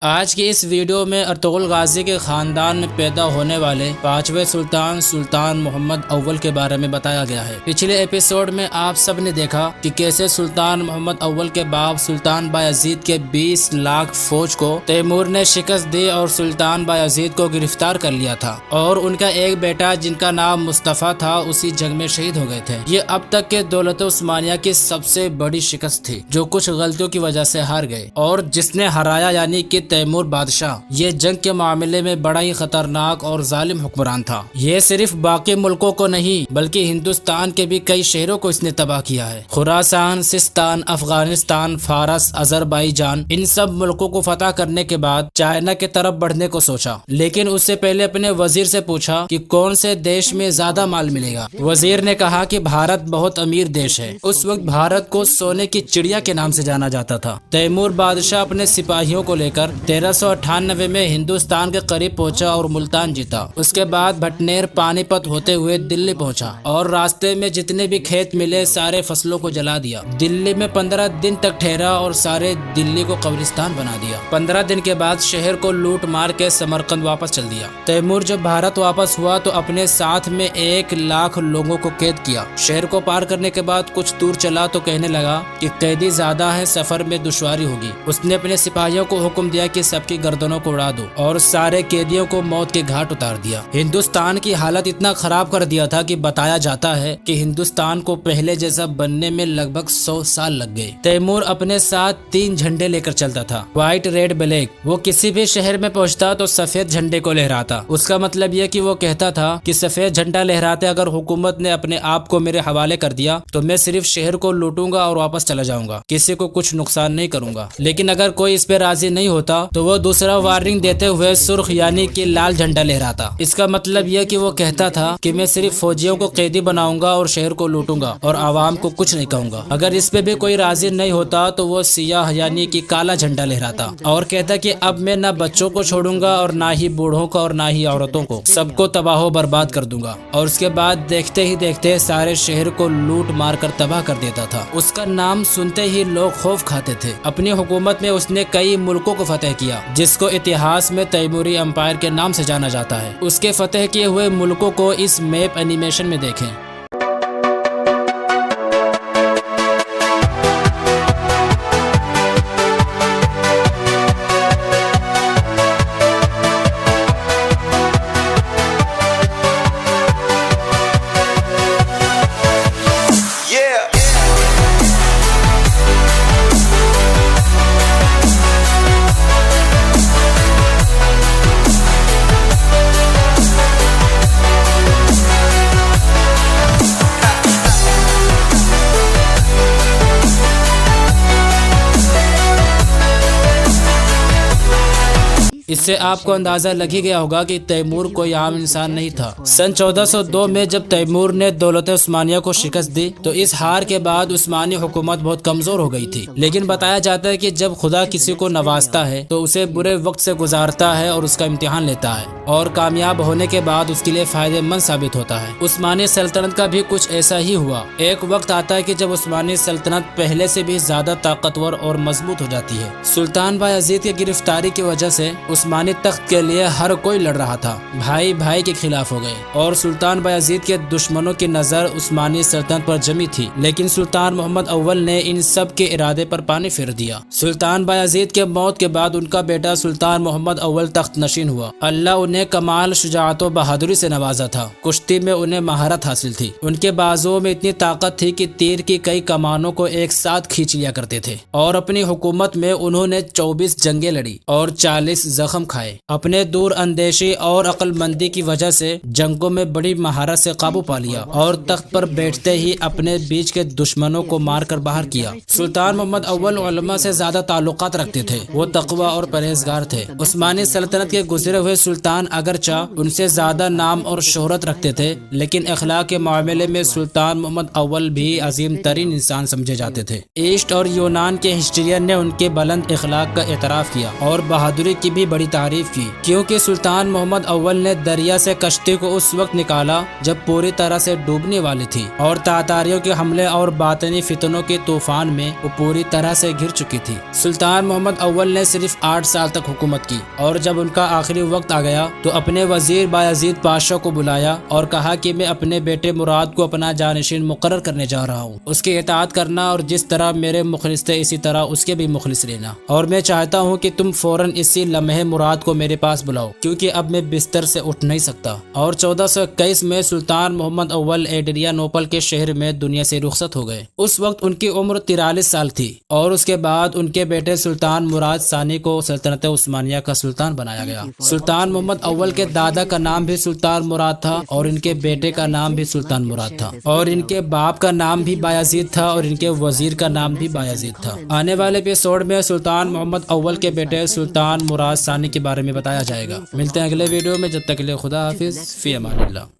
آج کی اس ویڈیو میں ارطغرل غازی کے خاندان میں پیدا ہونے والے 5ویں سلطان سلطان محمد اول کے بارے میں بتایا گیا ہے۔ پچھلے ایپیسوڈ میں آپ سب نے دیکھا کہ کیسے سلطان محمد اول کے باپ سلطان بایزید کے 20 لاکھ فوج کو تیمور نے شکست دی اور سلطان بایزید کو گرفتار کر لیا تھا، اور ان کا ایک بیٹا جن کا نام مصطفیٰ تھا اسی جنگ میں شہید ہو گئے تھے۔ یہ اب تک کے دولت عثمانیہ کی سب سے بڑی شکست تھی جو کچھ غلطیوں کی وجہ سے ہار گئے، اور جس نے ہرایا یعنی کہ تیمور بادشاہ یہ جنگ کے معاملے میں بڑا ہی خطرناک اور ظالم حکمران تھا۔ یہ صرف باقی ملکوں کو نہیں بلکہ ہندوستان کے بھی کئی شہروں کو اس نے تباہ کیا ہے۔ خراسان، سستان، افغانستان، فارس، آذربائیجان، ان سب ملکوں کو فتح کرنے کے بعد چائنا کی طرف بڑھنے کو سوچا، لیکن اس سے پہلے اپنے وزیر سے پوچھا کہ کون سے دیش میں زیادہ مال ملے گا۔ وزیر نے کہا کہ بھارت بہت امیر دیش ہے۔ اس وقت بھارت کو سونے کی چڑیا کے نام سے جانا جاتا تھا۔ تیمور بادشاہ اپنے سپاہیوں کو لے کر 1398 میں ہندوستان کے قریب پہنچا اور ملتان جیتا۔ اس کے بعد بھٹنیر، پانی پت ہوتے ہوئے دلی پہنچا اور راستے میں جتنے بھی کھیت ملے سارے فصلوں کو جلا دیا۔ دلی میں 15 دن تک ٹھہرا اور سارے دلی کو قبرستان بنا دیا۔ 15 دن کے بعد شہر کو لوٹ مار کے سمرقند واپس چل دیا۔ تیمور جب بھارت واپس ہوا تو اپنے ساتھ میں 1 لاکھ لوگوں کو قید کیا۔ شہر کو پار کرنے کے بعد کچھ دور چلا تو کہنے لگا کہ قیدی زیادہ ہے، سفر میں دشواری ہوگی۔ اس نے اپنے سپاہیوں کو حکم دیا کہ سب کی گردنوں کو اڑا دو اور سارے قیدیوں کو موت کے گھاٹ اتار دیا۔ ہندوستان کی حالت اتنا خراب کر دیا تھا کہ بتایا جاتا ہے کہ ہندوستان کو پہلے جیسا بننے میں لگ بھگ 100 سال لگ گئے۔ تیمور اپنے ساتھ 3 جھنڈے لے کر چلتا تھا، وائٹ، ریڈ، بلیک۔ وہ کسی بھی شہر میں پہنچتا تو سفید جھنڈے کو لہراتا۔ اس کا مطلب یہ کہ وہ کہتا تھا کہ سفید جھنڈا لہراتے اگر حکومت نے اپنے آپ کو میرے حوالے کر دیا تو میں صرف شہر کو لوٹوں گا اور واپس چلا جاؤں گا، کسی کو کچھ نقصان نہیں کروں گا۔ لیکن اگر کوئی اس پہ راضی نہیں ہوتا تو وہ دوسرا وارننگ دیتے ہوئے سرخ یعنی کہ لال جھنڈا لہراتا۔ اس کا مطلب یہ کہ وہ کہتا تھا کہ میں صرف فوجیوں کو قیدی بناؤں گا اور شہر کو لوٹوں گا اور عوام کو کچھ نہیں کہوں گا۔ اگر اس پہ بھی کوئی راضی نہیں ہوتا تو وہ سیاہ یعنی کہ کالا جھنڈا لہراتا اور کہتا کہ اب میں نہ بچوں کو چھوڑوں گا اور نہ ہی بوڑھوں کو اور نہ ہی عورتوں کو، سب کو تباہ و برباد کر دوں گا۔ اور اس کے بعد دیکھتے ہی دیکھتے سارے شہر کو لوٹ مار کر تباہ کر دیتا تھا۔ اس کا نام سنتے ہی لوگ خوف کھاتے تھے۔ اپنی حکومت میں اس نے کئی ملکوں کو فتح کیا جس کو اتہاس میں تیموری امپائر کے نام سے جانا جاتا ہے۔ اس کے فتح کیے ہوئے ملکوں کو اس میپ اینیمیشن میں دیکھیں۔ اس سے آپ کو اندازہ لگ ہی گیا ہوگا کہ تیمور کوئی عام انسان نہیں تھا۔ سن 1402 میں جب تیمور نے دولت عثمانیہ کو شکست دی تو اس ہار کے بعد عثمانی حکومت بہت کمزور ہو گئی تھی، لیکن بتایا جاتا ہے کہ جب خدا کسی کو نوازتا ہے تو اسے برے وقت سے گزارتا ہے اور اس کا امتحان لیتا ہے، اور کامیاب ہونے کے بعد اس کے لیے فائدہ مند ثابت ہوتا ہے۔ عثمانی سلطنت کا بھی کچھ ایسا ہی ہوا۔ ایک وقت آتا ہے کہ جب عثمانی سلطنت پہلے سے بھی زیادہ طاقتور اور مضبوط ہو جاتی ہے۔ سلطان بایزید کی گرفتاری کی وجہ سے عثمانی تخت کے لیے ہر کوئی لڑ رہا تھا، بھائی بھائی کے خلاف ہو گئے، اور سلطان بایزید کے دشمنوں کی نظر عثمانی سلطنت پر جمی تھی، لیکن سلطان محمد اول نے ان سب کے ارادے پر پانی پھیر دیا۔ سلطان بایزید کے موت کے بعد ان کا بیٹا سلطان محمد اول تخت نشین ہوا۔ اللہ انہیں کمال شجاعت و بہادری سے نوازا تھا۔ کشتی میں انہیں مہارت حاصل تھی۔ ان کے بازوؤں میں اتنی طاقت تھی کہ تیر کی کئی کمانوں کو ایک ساتھ کھینچ لیا کرتے تھے، اور اپنی حکومت میں انہوں نے 24 جنگیں لڑی اور 40 زخم کھائے۔ اپنے دور اندیشی اور عقل مندی کی وجہ سے جنگوں میں بڑی مہارت سے قابو پا لیا اور تخت پر بیٹھتے ہی اپنے بیچ کے دشمنوں کو مار کر باہر کیا۔ سلطان محمد اول علماء سے زیادہ تعلقات رکھتے تھے، وہ تقوی اور پرہیزگار تھے۔ عثمانی سلطنت کے گزرے ہوئے سلطان اگرچہ ان سے زیادہ نام اور شہرت رکھتے تھے، لیکن اخلاق کے معاملے میں سلطان محمد اول بھی عظیم ترین انسان سمجھے جاتے تھے۔ ایسٹ اور یونان کے ہسٹورین نے ان کے بلند اخلاق کا اعتراف کیا اور بہادری کی بھی بڑی بڑی تعریف کی، کیونکہ سلطان محمد اول نے دریا سے کشتی کو اس وقت نکالا جب پوری طرح سے ڈوبنے والی تھی اور تاتاریوں کے حملے اور باطنی فتنوں کے طوفان میں وہ پوری طرح سے گر چکی تھی۔ سلطان محمد اول نے صرف 8 سال تک حکومت کی اور جب ان کا آخری وقت آ گیا تو اپنے وزیر بایزید پاشا کو بلایا اور کہا کہ میں اپنے بیٹے مراد کو اپنا جانشین مقرر کرنے جا رہا ہوں، اس کی اطاعت کرنا اور جس طرح میرے مخلص تھے اسی طرح اس کے بھی مخلص لینا، اور میں چاہتا ہوں کہ تم فوراً اسی لمحے مراد کو میرے پاس بلاؤ کیونکہ اب میں بستر سے اٹھ نہیں سکتا۔ اور 1421 میں سلطان محمد اول ایڈریا نوپل کے شہر میں دنیا سے رخصت ہو گئے۔ اس وقت ان کی عمر 43 سال تھی اور اس کے بعد ان کے بیٹے سلطان مراد ثانی کو سلطنت عثمانیہ کا سلطان بنایا گیا۔ سلطان محمد اول کے دادا کا نام بھی سلطان مراد تھا اور ان کے بیٹے کا نام بھی سلطان مراد تھا، اور ان کے باپ کا نام بھی بایزید تھا اور ان کے وزیر کا نام بھی بایزید تھا۔ آنے والے ایپیسوڈ میں سلطان محمد اول کے بیٹے سلطان مراد ثانی کے بارے میں بتایا جائے گا۔ ملتے ہیں اگلے ویڈیو میں، جب تک کے لیے خدا حافظ، فی امان اللہ۔